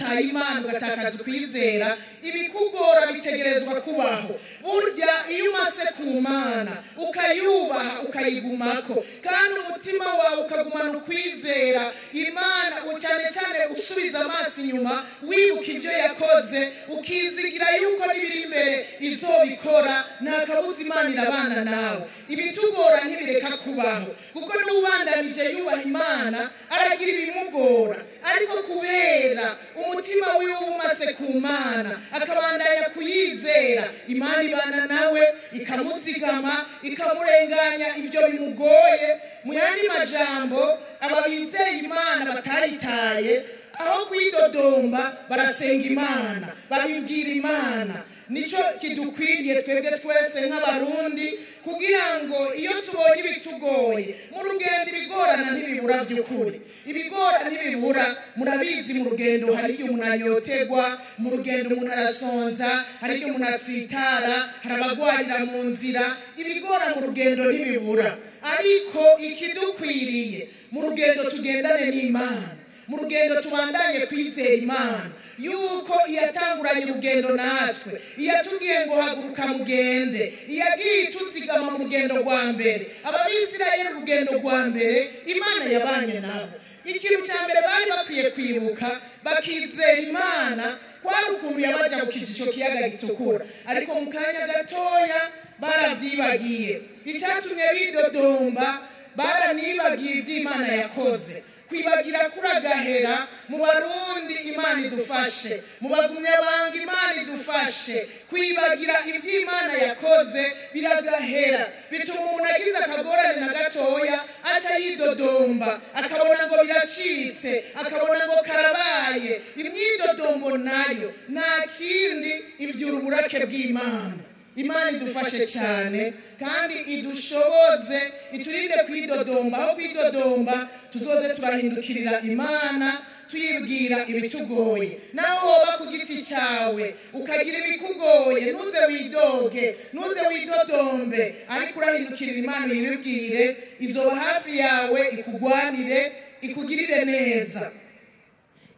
wihaye Imana ugatakaza ukwizera ibikugora bitegerezwa kubaho. Burya iyo umase ku Mana ukayubaha ukayigumako kandi umutima wawe ukagumana ukwizera Imana, cyane cyane usubiza amaso inyuma wibuka ivyo yakoze ukizigira yuko n'ibiri imbere izobikora, nta kabuza Imana irabana nawe. Ibitugora ntibireka kubaho kuko n'ubandanije yubaha Imana aragira ibimugora, ariko kubera umutima wiwe umase ku Mana akabandanya kuyizera, Imana ibana nawe ikamuzigama ikamurenganya ivyo bimugoye. Mu yandi majambo ababizeye Imana batayitaye aho kwidodomba barasenga Imana, babibwira Imana. Nico kidukwiriye twebwe twese nk'abarundi, kugira ngo iyo tubonye ibitugoye mu rugendo ibigorana ntibibura by'ukuri. Ibigora ntibibura, murabizi mu rugendo hari igihe umuntu anyotegwa, mu rugendo umuntu arasonza, hari igihe umuntu atsitara, hari abagwarira mu nzira. Ibigora mu rugendo ntibibura, ariko ikidukwiriye mu rugendo tugendane n'Imana, mu rugendo tubandanye kwizera Imana yuko iyatanguranye urugendo natwe, iyatubwiye ngo haguruka mugende, iyagiye ituzigama mu rugendo rwa mbere. Ababisirayeli urugendo rwa mbere Imana yabanye nabo. Ikintu cya mbere bari bakwiye kwibuka bakizera Imana kwari ukuntu yabaja ku kijisho kiyaga gitukura, ariko mu kanya gatoya baravyibagiye. Icyatumye bidodomba baranibagiye ivy'Imana yakoze. Kwibagira kuragahera mu Barundi, Imana idufashe. Mu bagumyabanga Imana idufashe. Kwibagira ivy'Imana yakoze biragahera, bituma umuntu agize akagorane na gatoya aca yidodomba, akabona ngo biracitse, akabona ngo karabaye. Imyidodombo nayo nta kindi ivyura uburake bw'Imana. Imana idufashe cyane kandi idushoboze, iturinde kwidodomba. Aho kwidodomba tuzoze turahindukirira Imana tuyibwira ibitugoye. Naho woba ku giti cyawe ukagira ibikugoye, ntuze widoge, ntuze widodombe, ariko urahindukirira Imana uyibwire, izoba hafi yawe ikugwanire, ikugirire neza.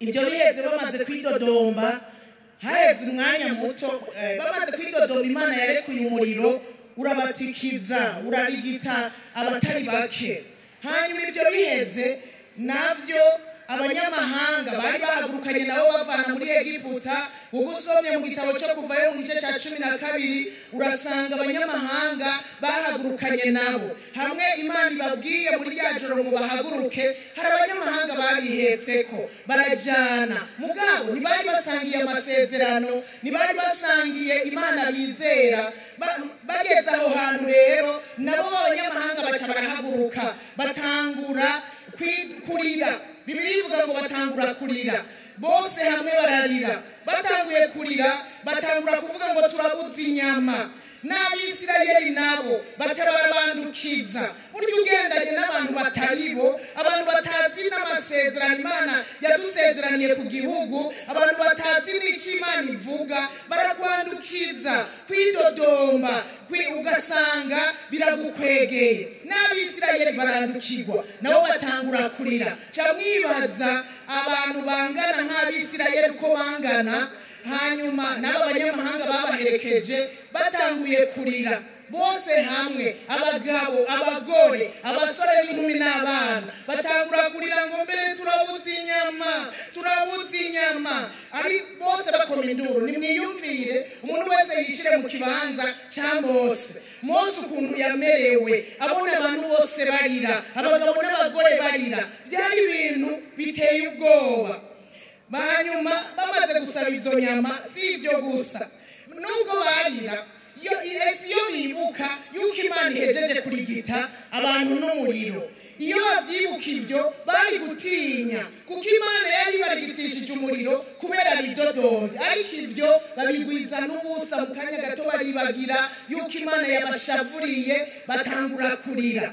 Ibyo biheze bamaze kwidodomba, haheze umwanya muto bamaze kwidodomba, Imana yarekuye umuriro urabatikiza, urarigita abatari bake. Hanyuma ibyo biheze navyo abanyamahanga bari bahagurukanye nabo bavana muri Egiputa. Ugusomye mu gitabo cyo Kuvayo mu gice cya 12 urasanga abanyamahanga bahagurukanye nabo. Hamwe Imana ibabwiye muri rya joro ngo bahaguruke, hari abanyamahanga babihetseko barajana. Mugabo ntibari basangiye amasezerano, ntibari basangiye Imana bizera. Bageze aho hantu rero nabo abanyamahanga baca barahaguruka, batangura kurira. Bibiliya ivuga ngo batangura kurira, bose hamwe bararira. Batanguye kurira batangura kuvuga ngo turabuze inyama. N'Abisirayeli nabo baca barabandukiza. Burya ugendanye n'abantu bataribo, abantu batazi n'amasezerano Imana yadusezeraniye ku gihugu, abantu batazi n'icyo Imana ivuga, barakwandukiza. Kwidodomba ugasanga biragukwegeye. N'Abisirayeli barandukirwa nabo batangura kurira. Ca mwibaza abantu bangana nk'Abisirayeli uko bangana, hanyuma nabo abanyamahanga babaherekeje batanguye kurira bose hamwe, abagabo, abagore, abasore n'inkumi n'abana batangura kurira ngo mbere turabuze inyama, turabuze inyama. Ari bose bakoma induru. Nimwiyumvire umuntu wese yishire mu kibanza cya Mose. Mose ukuntu yamerewe abona abantu bose barira, abagabo n'abagore barira, byari ibintu biteye ubwoba. Hanyuma bamaze gusaba izo nyama, si ibyo gusa, nubwo barira iyo bibuka yuko Imana ihejeje kurigita abantu n'umuriro, iyo bavyibuka ivyo bari gutinya, kuko Imana yari barigitishije umuriro kubera bidodombe. Ariko ivyo babigwiza n'ubusa, mu kanya gato baribagira yuko Imana yabashavuriye, batangura kurira.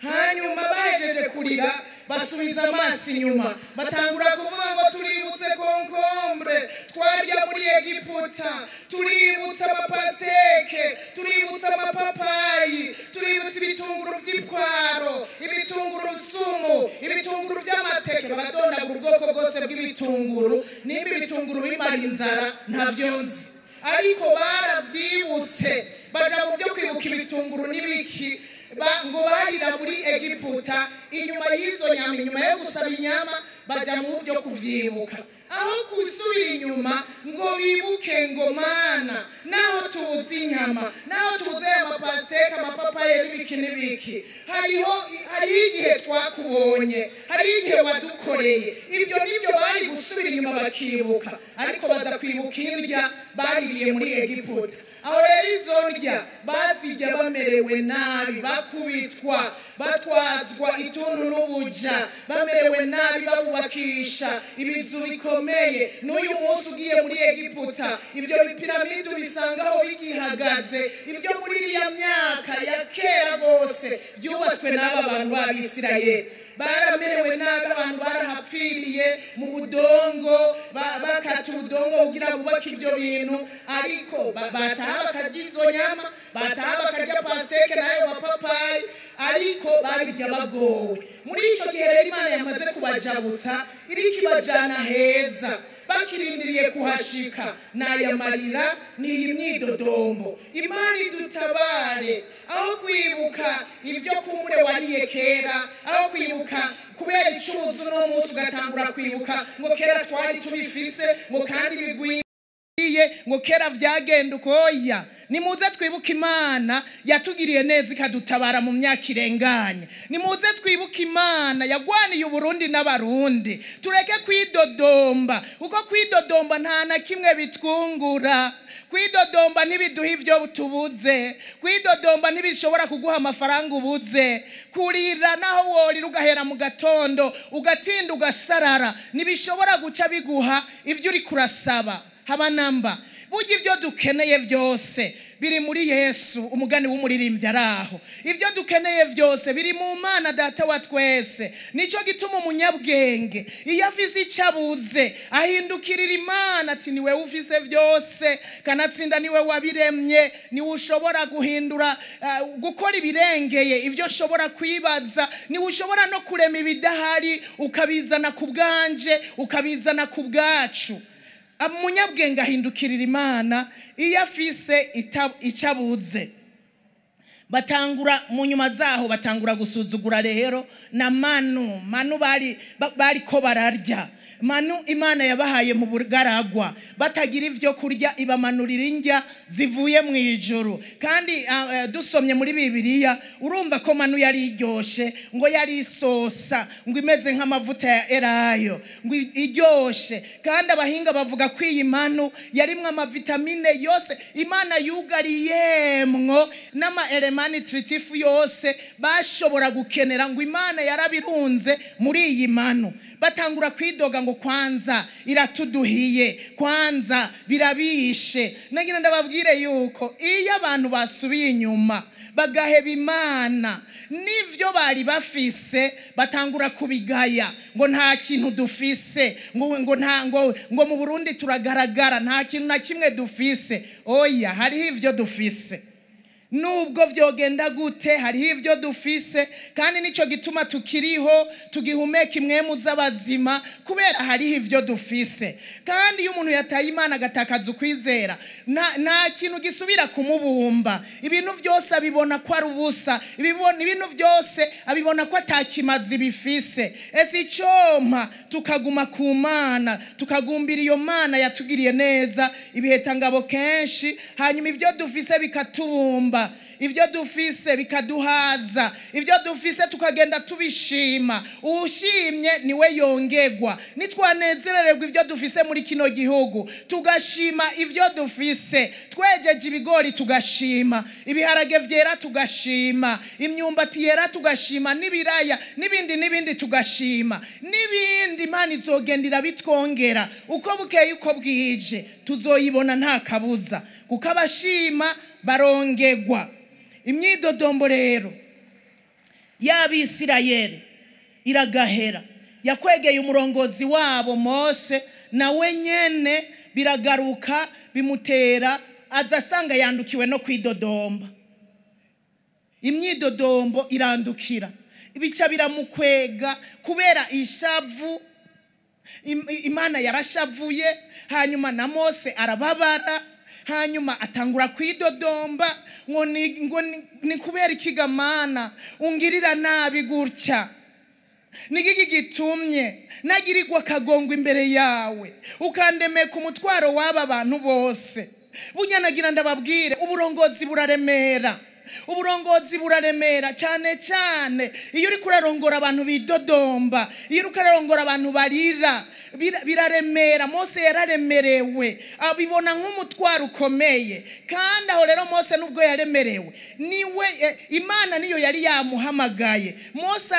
Hanyuma bahejeje kurira basubiza amaso inyuma, batangura kuvuga ngo tuributse konkombre twarya muri Egiputa, tuributse amapasteke, tuributse amapapayi, tuributse ibitunguru vy'ipwaro, ibitunguru sumu, ibitunguru vy'amateke. Baradondagura ubwoko bwose bw'ibitunguru, nimba ibitunguru bimara inzara ntavyo nzi, ariko baravyibutse baja mu byo kwibuka ibitunguru n'ibiki ngo barira muri Egiputa. Inyuma y'izo nyama, inyuma yo gusaba inyama, baja mu byo kuvyibuka. Aho kusubira inyuma ngo bibuke ngo Mana, naho tubuze inyama, naho tubuze amapasteke, amapapaye n'ibiki, hariho igihe twakubonye, hari igihe wadukoreye. Ibyo nibyo bari gusubira inyuma bakibuka, ariko baza kwibuka indya baririye muri Egiputa. Aho rero izo ndya bazirya bamerewe nabi, bakubitwa, batwazwa ituntu n'ubuja, bamerewe nabi, babubakisha ibizu bikomeye. N'uyu munsi ugiye muri Egiputa, ibyo bipiramide bisangaho bigihagaze, ibyo muri iriya myaka ya kera rwose byubatswe n'aba bantu b'Abisirayeli. Baramerewe nabi, abantu barahapfiriye mu budongo, bakata udongo kugira bubake ibyo bintu, ariko bataha bakarya izo nyama, bataha bakarya pasteke nayo mapapayi, ariko babirya bagowe. Muri icyo gihe rero Imana yamaze kubajabutsa, iriko ibajana heza, bakirindiriye kuhashika. N'aya marira n'iyi myidodombo. Imana idutabare, aho kwibuka ibyo kumbure wariye kera, aho kwibuka kubera icubuzo no munsi ugatangura kwibuka ngo kera twari tubifise, ngo kandi bigwiye, ngo kera vyagenda ukoya. Nimuze twibuka Imana yatugiriye neza ikadutabara mu myaka irenganye. Nimuze twibuka Imana yagwaniye Uburundi n'Abarundi. Tureke kwidodomba, kuko kwidodomba nta na kimwe bitwungura. Kwidodomba ntibiduha ivyo tubuze, kwidodomba ntibishobora kuguha amafaranga ubuze. Kurira naho worira ugahera mu gatondo ugatinda ugasarara, ntibishobora guca biguha ivyo uri kurasaba. Haba namba, burya ibyo dukeneye byose biri muri Yesu. Umugani w'umuririmbyi araho, ibyo dukeneye byose biri mu Mana Data wa twese. Nico gituma umunyabwenge iyo afise icabuze ahindukirira Imana ati niwe ufise byose, kanatsinda niwe wabiremye, niwe ushobora guhindura gukora ibirengeye ibyo shobora kwibaza, niwe ushobora no kurema ibidahari ukabizana ku bwanje, ukabizana ku bwacu. Umunyabwenge ahindukirira Imana iyo afise icabuze. Batangura mu nyuma zaho batangura gusuzugura rero na manu bari ko bararya. Manu Imana yabahaye mu bugaragwa, batagira ivyo kurya ibamanurira indya zivuye mu ijuru. Kandi dusomye muri Bibiliya urumva ko manu yari iryoshe, ngo yari isosa, ngo imeze nk'amavuta ya elayo, ngo iryoshe. Kandi abahinga bavuga ko iyi manu yarimwe amavitamine yose Imana yugariyemwo n'ama elemani nutritif yose bashobora gukenera, ngo Imana yarabirunze muri iyi manu. Batangura kwidoga ngo kwanza iratuduhiye, kwanza birabishe. Nagira ndababwire yuko iyo abantu basubiye inyuma bagaheba Imana nivyo bari bafise, batangura kubigaya ngo nta kintu dufise, ngo mu Burundi turagaragara nta kintu na kimwe dufise. Oya, hariho ivyo dufise. Nubwo vyogenda gute hariho ivyo dufise, kandi nico gituma tukiriho tugihumeka imwemu z'abazima, kubera hariho ivyo dufise. Kandi iyo umuntu yataye Imana agatakaza ukwizera, nta kintu gisubira kumubumba. Ibintu vyose abibona ko ari ubusa, ibintu vyose abibona ko atakimazi bifise. Ese icompa tukaguma ku Mana, tukagumbira iyo Mana yatugiriye neza ibiheta-ngabo kenshi, hanyuma ivyo dufise bikatubumba, ibyo dufise bikaduhaza, ibyo dufise tukagenda tubishima. Ushimye niwe yongegwa. Nitwanezerererwa ibyo dufise muri kino gihugu, tugashima ibyo dufise. Twejeje ibigori tugashima, ibiharage vyera tugashima, imyumbati yera tugashima, n'ibiraya n'ibindi tugashima, n'ibindi Imana izogendera bitwongera. Uko bukeye uko bwije tuzoyibona nta kabuza, kuko abashima barongegwa. Imyidodombo rero y'Abisirayeli iragahera. Yakwegeye umurongozi wabo Mose, nawe nyene biragaruka bimutera aza asanga yandukiwe no kwidodomba. Imyidodombo irandukira, ibica biramukwega kubera ishavu Imana yarashavuye, hanyuma na Mose arababara, hanyuma atangura kwidodomba ngo ni kubera ikiga Mana ungirira nabi gutya, nigiki gitumye nagirirwa kagongo imbere yawe ukandemeka umutwaro w'aba bantu bose. Bunyanagira ndababwire, uburongozi buraremera, uburongozi buraremera cyane cyane iyo uri kurarongora abantu bidodomba, iyo uri kurarongora abantu barira, biraremera. Mose yararemerewe, abibona nk'umutwaro ukomeye, kandi aho rero Mose nubwo yaremerewe, niwe Imana niyo yari yamuhamagaye. Mose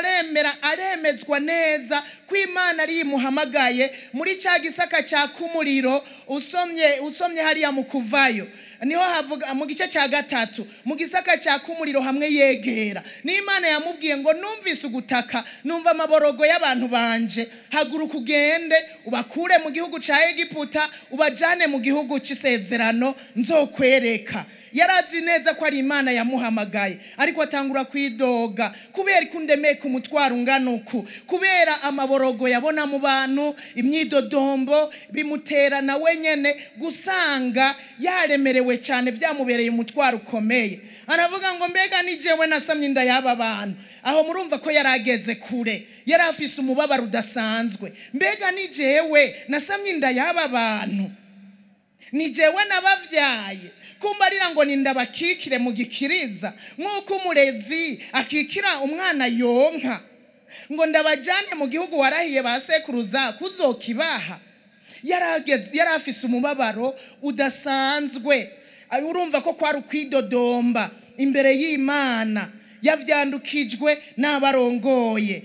aremezwa neza ko Imana ari imuhamagaye muri cya gisaka cya kumuriro. Usomye hariya mu Kuvayo niho havuga mu gice cya 3, mu gisaka cya kumuriro hamwe yegera, n'Imana yamubwiye ngo numvise ugutaka, numva amaborogo y'abantu banje, haguruka ugende ubakure mu gihugu cya Egiputa ubajane mu gihugu cy'isezerano nzokwereka. Yarazi neza ko ari Imana yamuhamagaye, ariko atangura kwidoga kubera kundemeka umutwaro ungana uku, kubera amaborogo yabona mu bantu, imyidodombo bimutera na wenyene gusanga yaremerewe cyane, byamubereye umutwaro ukomeye. Aravuga ngo mbega ni jewe nasamye inda y'aba bantu. Aho murumva ko yarageze kure, yarafise umubabaro udasanzwe. Mbega ni jewe nasamye inda y'aba bantu, ni jewe nabavyaye, kumbarira ngo nindabakikire mu gikiriza nk'uko umurezi akikira umwana yonka, ngo ndabajane mu gihugu warahiye basekuruza kuzokibaha. Yarafise umubabaro udasanzwe. Urumva ko kwari ukwidodomba imbere y'Imana, yavyandukijwe n'abarongoye,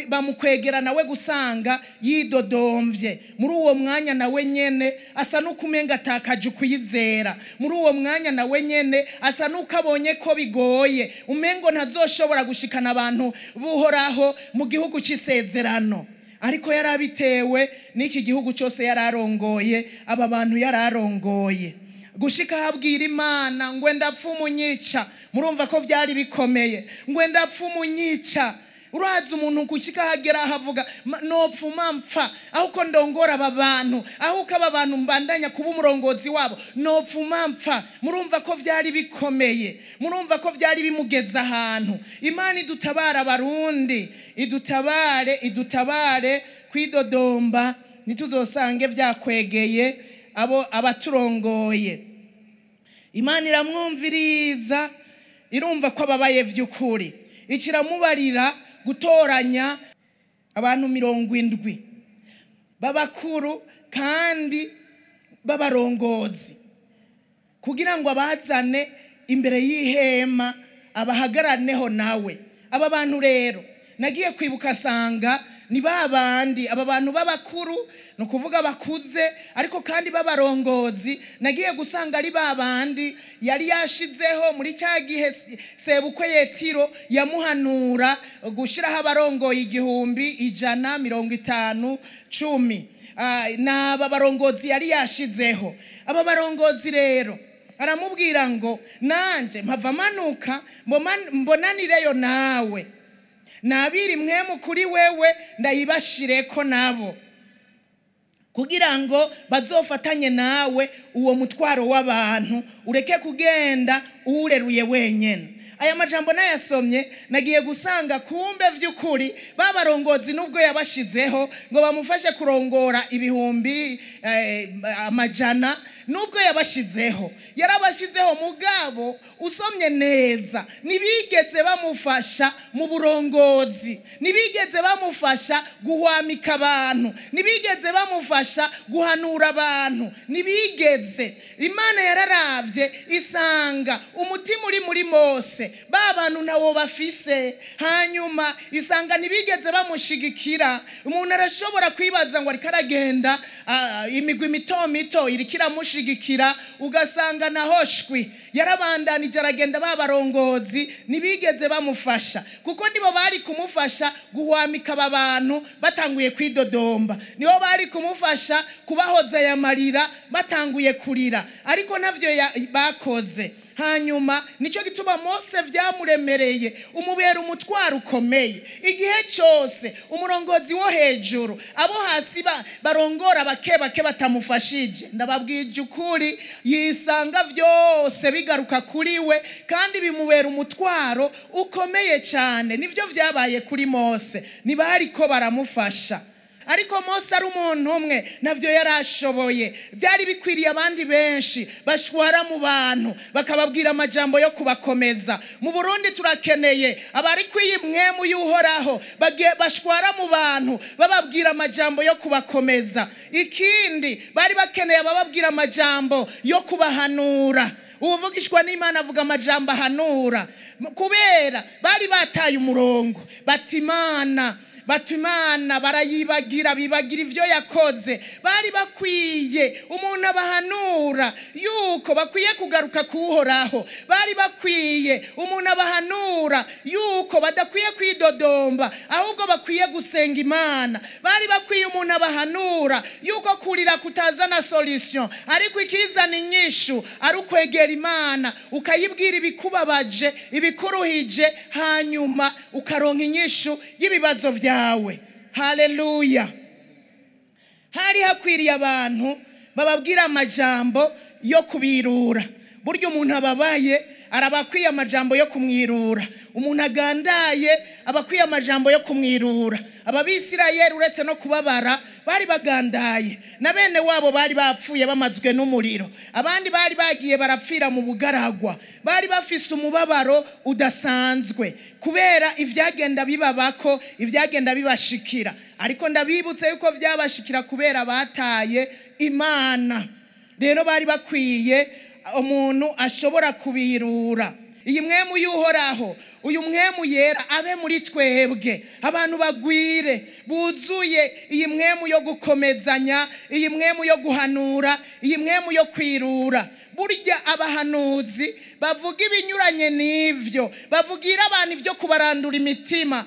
bamukwegera nawe gusanga yidodomvye. Muri uwo mwanya nawe nyene asa n'ukumenga atakaje ukwizera, muri uwo mwanya nawe nyene asa n'ukabonye ko bigoye, umengo ntazoshobora gushikana abantu buhoraho mu gihugu cy'isezerano. Ariko yarabitewe n'iki gihugu cyose yararongoye, aba bantu yararongoye, gushika habwira Imana ngo ndapfa umunyica. Murumva ko byari bikomeye, ngo ndapfa umunyica. Uraza umuntu gushika hagera havuga nopfuma mpfa, aho ko ndongora aba bantu, aho ko aba bantu mbandanya kuba umurongozi wabo, nopfuma mpfa. Murumva ko byari bikomeye, murumva ko byari bimugeza ahantu. Imana idutabara Barundi, idutabare kwidodomba nituzosange byakwegeye abaturongoye. Imana iramwumviriza, irumva ko ababaye by'ukuri, ikiramubarira gutoranya abantu 70 babakuru kandi babarongozi, kugira ngo abazane imbere y'ihema abahagaraneho nawe. Aba bantu rero nagiye kwibuka sanga ni babandi, aba bantu babakuru, no kuvuga bakuze, ariko kandi babarongozi. Nagiye gusanga ari babandi yari yashizeho muri cya gihe sebukwe Yetiro yamuhanura gushiraho abarongoye 100, 150, 10. N'aba barongozi yari yashizeho. Aba barongozi rero aramubwira ngo nanje mpava manuka mbonanireyo nawe, nabiri mwemu kuri wewe ndayibashireko nabo, kugira ngo bazofatanye nawe uwo mutwaro w'abantu, ureke kugenda ureruye wenyene. Aya majambo nayasomye nagiye gusanga kumbe vy'ukuri babarongozi nubwo yabashizeho ngo bamufashe kurongora 100 nubwo yabashizeho, yarabashizeho mugabo usomye neza nibigeze bamufasha mu burongozi, nibigeze bamufasha guhwamika abantu, nibigeze bamufasha guhanura abantu, nibigeze. Imana yararavye isanga umutima uri muri Mose babantu ntawo bafise, hanyuma isanga nibigeze bamushigikira. Umuntu arashobora kwibaza ngo arikaragenda imigwi mito irikira mushigikira, ugasanga nahoshwi yarabandanije aragenda babarongozi nibigeze bamufasha, kuko nibo bari kumufasha guhwamika abantu batanguye kwidodomba, nibo bari kumufasha kubahoza yamarira batanguye kurira, ariko navyo bakoze. hanyuma nicyo gituma Mose byamuremereye, umubera umutwaro ukomeye. Igihe cyose umurongozi wo hejuru abo hasi barongora bake bake batamufashije, ndababwije ukuri yisanga byose bigaruka kuri we kandi bimubera umutwaro ukomeye cyane. Nivyo byabaye kuri Mose, nibariko baramufasha. Ariko Mose ari umuntu umwe navyo yarashoboye. Byari bikwiriye abandi benshi bashwara mu bantu bakababwira amajambo yo kubakomeza. Mu Burundi turakeneye abari kwiyimwemu y'Uhoraho bashwara mu bantu bababwira amajambo yo kubakomeza. Ikindi bari bakeneye abababwira amajambo yo kubahanura. Uvugishwa n'Imana avuga amajambo ahanura, kubera bari bataye umurongo. Batimana barayibagira, bibagira ivyo yakoze. Bari bakwiye umuntu abahanura yuko bakwiye kugaruka kuhoraho. Bari bakwiye umuntu abahanura yuko badakwiye kwidodomba ahubwo bakwiye gusenga Imana. Bari bakwiye umuntu abahanura yuko kurira kutazana solution, ariko ikizana inyishu ari ukwegera Imana ukayibwira ibikubabaje, ibikuruhije, hanyuma ukaronka inyishu y'ibibazo vyawe. Haleluya. Hari hakwiriye abantu bababwira amajambo yo kubirura. Buryo umuntu ababaye arabakwiye amajambo yo kumwirura. Umuntu agandaye abakwiye amajambo yo kumwirura. Ababisirayeli uretse no kubabara bari bagandaye, na bene wabo bari bapfuye bamazwe n'umuriro. Abandi bari bagiye barapfira mu bugaragwa. Bari bafise umubabaro udasanzwe kubera ivyagenda bibabako, ivyagenda bibashikira. Ariko ndabibutse yuko vyabashikira kubera bataye Imana. Rero bari bakwiye umuntu ashobora kubirura. Iyi mwemu y'Uhoraho, uyu mwemu yera abe muri twebwe, abantu bagwire buzuye iyi mwemu yo gukomezanya, iyi mwemu yo guhanura, iyi mwemu yo kwirura. Burya abahanuzi bavuga ibinyuranye n'ivyo, bavugira abantu ivyo kubarandura imitima,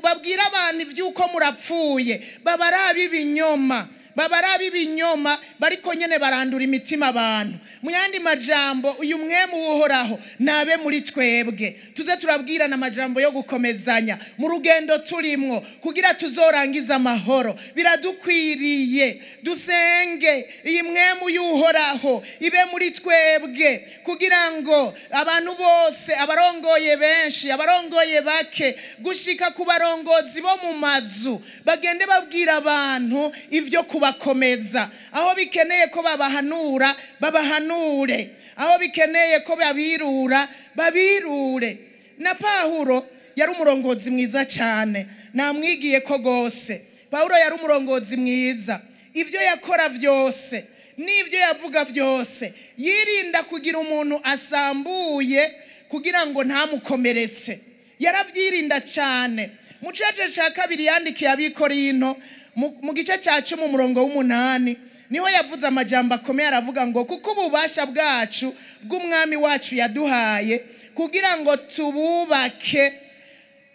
babwira abantu ivyuko murapfuye, babarabi ibinyoma. Babarabi ibinyoma bariko nyene barandura imitima abantu. Mu yandi majambo uyu mwemu w'Uhoraho nabe muri twebwe, tuze turabwirana amajambo yo gukomezanya mu rugendo turimwo kugira tuzorangiza amahoro. Biradukwiriye dusenge iyi mwemu y'Uhoraho ibe muri twebwe kugira ngo abantu bose, abarongoye benshi, abarongoye bake, gushika ku barongozi bo mu mazu, bagende babwira abantu ivyo bakomeza. Aho bikeneye ko babahanura babahanure, aho bikeneye ko babirura babirure. Na Pawulo yari umurongozi mwiza cyane, namwigiye ko gose. Pawulo yari umurongozi mwiza, ivyo yakora vyose n'ivyo yavuga vyose yirinda kugira umuntu asambuye kugira ngo ntamukomeretse. Yaravyirinda cyane. Mu cece ca kabiri yandikiye Abikorinto mu gice cya 10:8 niho yavuze amajambo akomeye, aravuga ngo kuko ububasha bwacu bw'umwami wacu yaduhaye kugira ngo tububake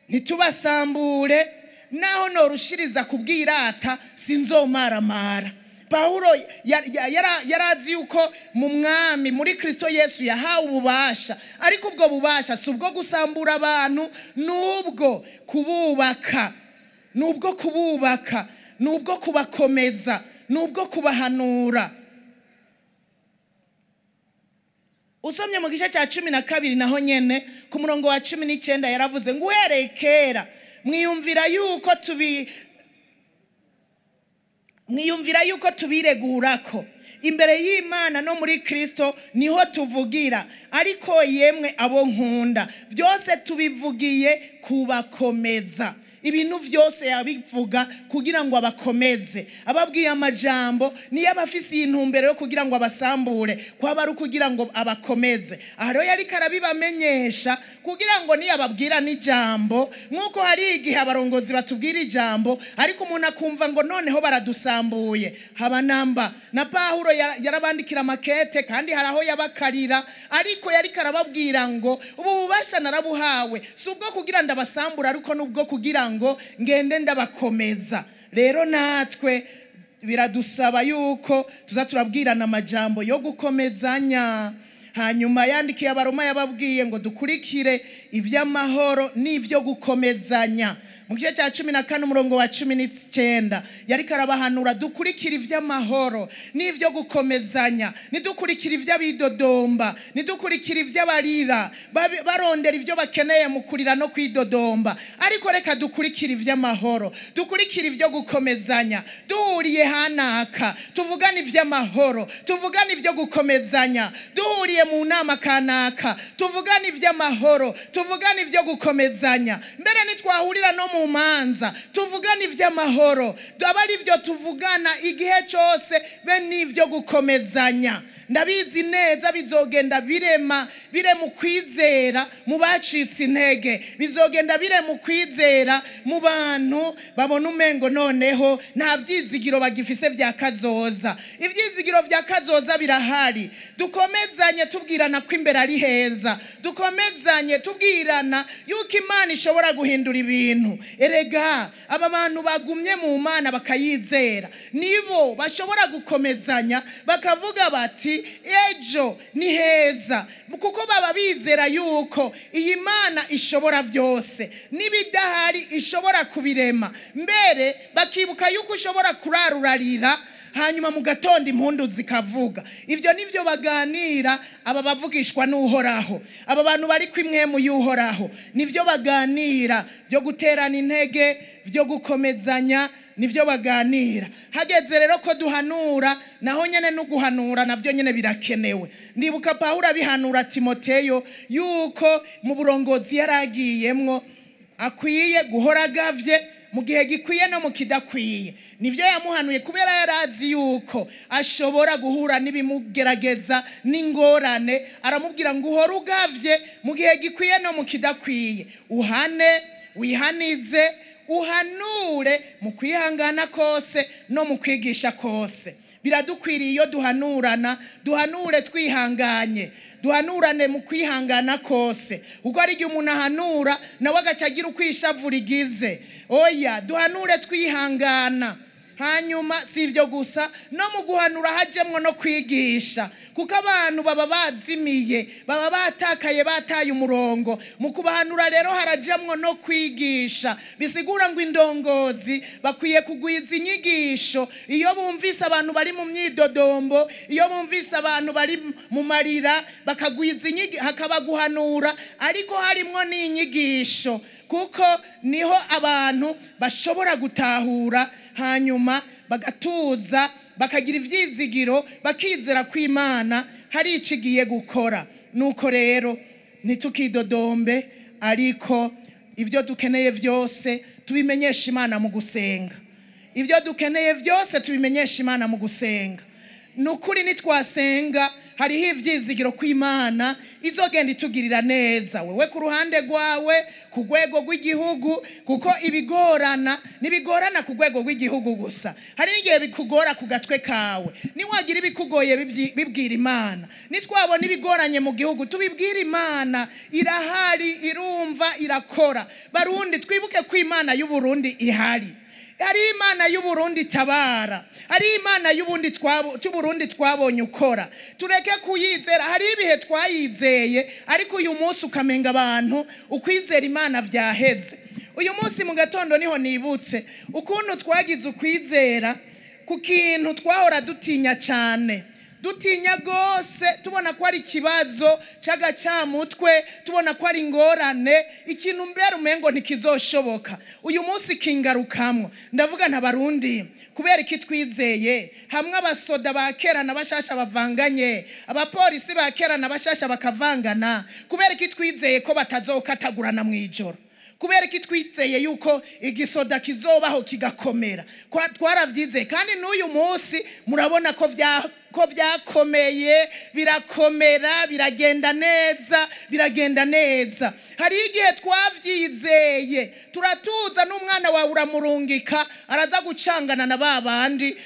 ntitubasambure, naho norushiriza kubwirata sinzomaramara. Pawulo yarazi yuko mu mwami muri Kristo Yesu yahawe ububasha, ariko ubwo bubasha si ubwo gusambura abantu, nubwo kububaka, nubwo kububaka, nubwo kubakomeza, nubwo kubahanura. Usomye mu gice cya 12 naho nyene ku murongo wa 19 yaravuze ngo uhereye kera mwiyumvira yuko tubiregurako imbere y'Imana no muri Kristo niho tuvugira. Ariko yemwe abo nkunda, byose tubivugiye kubakomeza. Ibintu byose yabivuga kugira ngo abakomeze, ababwiye amajambo niyo abafise intumbero yo kugira ngo abasambure, kwaba ari kugira ngo abakomeze. Aha rero yari karabibamenyesha kugira ngo niyo ababwira n'ijambo, nkuko hari igihe abarongozi batubwira ijambo ariko umuntu akumva ngo noneho baradusambuye. Haba namba. Na Pawulo yarabandikira makete kandi haraho yabakarira, ariko yari karababwira ngo ubu bubasha narabuhawe si ubwo kugira ndabasambura, ariko nubwo kugira ngo ngende ndabakomeza. Rero natwe biradusaba yuko tuza turabwirana amajambo yo gukomezanya, hanyuma yandikiye abaroma yababwiye ngo dukurikire iby'amahoro n'ibyo gukomezanya. Mu gice cya 14 umurongo wa 19 yari karabahanura dukurikira iby'amahoro n'ibyo gukomezanya, nidukurikira iby'abidodomba, nidukurikira iby'abarira barondera ibyo bakeneye mu kurira no kwidodomba, ariko reka dukurikira iby'amahoro, dukurikira ibyo gukomezanya. Duhuriye hanaka tuvugana iby'amahoro, tuvugana ibyo gukomezanya. Duhuriye mu nama kanaka tuvugana iby'amahoro, tuvugana ibyo gukomezanya. Mbere nitwahurira no mu manza tuvugana iby'amahoro, abari byo tuvugana igihe cyose be n'ibyo gukomezanya. Ndabizi neza bizogenda birema mu kwizera mu bacitse intege, bizogenda mu kwizera mu bantu babona umengo noneho nta byizigiro bagifise bya kazoza. Ibyizigiro bya kazoza birahari. Dukomezanye tubwirana ko imbere ari heza, dukomezanye tubwirana yuko Imana ishobora guhindura ibintu. Erega aba bantu bagumye mu Mana bakayizera nibo bashobora gukomezanya bakavuga bati ejo ni heza, kuko baba bizera yuko iyi Mana ishobora byose, n'ibidahari ishobora kubirema. Mbere bakibuka yuko ushobora kurarurarira hanyuma mu gatondo impundu zikavuga. Ibyo nivyo baganira aba bavugishwa n'Uhoraho, aba bantu bari kwimwe mu y'Uhoraho, nivyo baganira byo guterana intege, byo gukomezanya, nivyo baganira. Hageze rero ko duhanura, naho nyene no guhanura navyo nyene birakenewe. Ndibuka Pawulo abihanura Timoteyo yuko mu burongozi yaragiyemwo akwiye guhora gavye mu gihe gikwiye no mu kidakwiye. Nivyo yamuhanuye kubera yarazi yuko ashobora guhura n'ibimugerageza n'ingorane. Aramubwira ngo uhora ugavye mu gihe gikwiye no mu kidakwiye, uhane, wihanize, uhanure mu kwihangana kose no mu kwigisha kose. Biradukwiriye iyo duhanurana, duhanure twihanganye, duhanurane mu kwihangana kose. Uko ari igihe umuntu ahanura nawe agacagira ukwishavura igize. Oya, duhanure twihangana. Hanyuma si ibyo gusa, no mu guhanura hajemwo no kwigisha, kuko abantu baba bazimiye, baba batakaye, bataye umurongo. Mu kubahanura rero harajemwo no kwigisha. Bisigura ngo indongozi bakwiye kugwiza inyigisho. Iyo bumvise abantu bari mu myidodombo, iyo bumvise abantu bari mu marira, bakagwiza inyigisho, hakaba guhanura ariko harimwo n'inyigisho, kuko niho abantu bashobora gutahura hanyuma bagatuza, bakagira ivyizigiro, bakizera ko Imana hari ikigiye gukora. Nuko rero nitukidodombe, ariko ibyo dukeneye byose tubimenyesha Imana mu gusenga. Ibyo dukeneye byose tubimenyesha Imana mu gusenga. Nukuri nitwasenga hariho ivyizigiro ko Imana izogenda itugirira neza, wewe ku ruhande rwawe, ku rwego rw'igihugu, kuko nibigorana ku rwego rw'igihugu gusa. Hari igihe bikugora ku gatwe kawe, niwagira ibikugoye bibwira Imana. Nitwabona ibigoranye mu gihugu tubibwira Imana, irahari, irumva, irakora. Barundi twibuke ko Imana y'u Burundi ihari. Hari Imana y'u Burundi tabara, hari Imana y'Uburundi twabonye ukora. Tureke kuyizera. Hari ibihe twayizeye ariko uyu munsi ukamenga abantu ukwizera Imana vyaheze. Uyu munsi mu gatondo niho nibutse ukuntu twagize ukwizera ku kintu twahora dutinya cyane, dutinya gose, tubona ko ari kibazo c'agacamutwe, tubona ko ari ingorane, ikintu mbere umengo ntikizoshoboka. Uyu munsi kingarukamwo. Ndavuga nta Barundi kubera iki twizeye hamwe abasoda ba kera n'abashasha bavanganye, abapolisi ba kera n'abashasha bakavangana, kubera iki twizeye ko batazokatagurana mu ijoro, kubera iki twizeye yuko igisoda kizobaho kigakomera. Twaravyizeye kandi n'uyu munsi murabona ko byakomeye, birakomera, biragenda neza. Hari igihe twavyizeye, turatuza n'umwana wawe uramurungika araza gucangana na babandi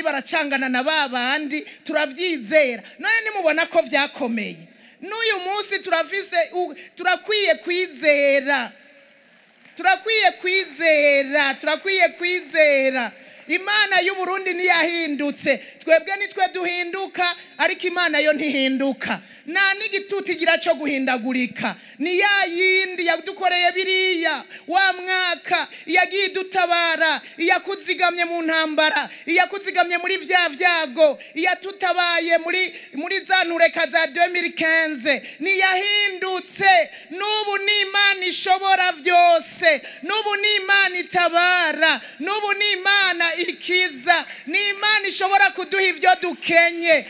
baracangana na babandi, turavyizera. None nimubona ko vyakomeye, n'uyu munsi turakwiye kwizera. imana y'u Burundi ntiyahindutse, twebwe nitwe duhinduka ariko imana yo ntihinduka, nta n'igitutu igira cyo guhindagurika. Ni ya yindi yadukoreye biriya wa mwaka, yagiye dutabara, yakuzigamye mu ntambara, yakuzigamye muri vya vyago, yatutabaye muri za ntureka za 2015. Ntiyahindutse, n'ubu ni imana ishobora byose, n'ubu ni imana itabara, n'ubu ni imana ikiza, ni imana ishobora kuduha ibyo dukenye.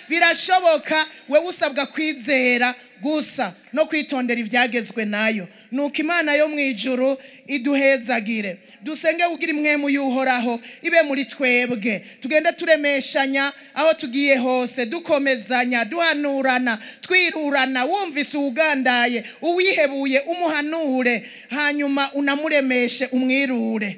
Birashoboka, wewe usabwa kwizera gusa no kwitondera ibyagezwe nayo. Nuko imana yo mu ijuru iduhezagire. Dusenge kugira imwemu y'uhoraho ibe muri twebwe, tugende turemeshanya aho tugiye hose, dukomezanya, duhanurana, twirurana. Wumvise ugandaye, uwihebuye umuhanure, hanyuma unamuremeshe, umwirure.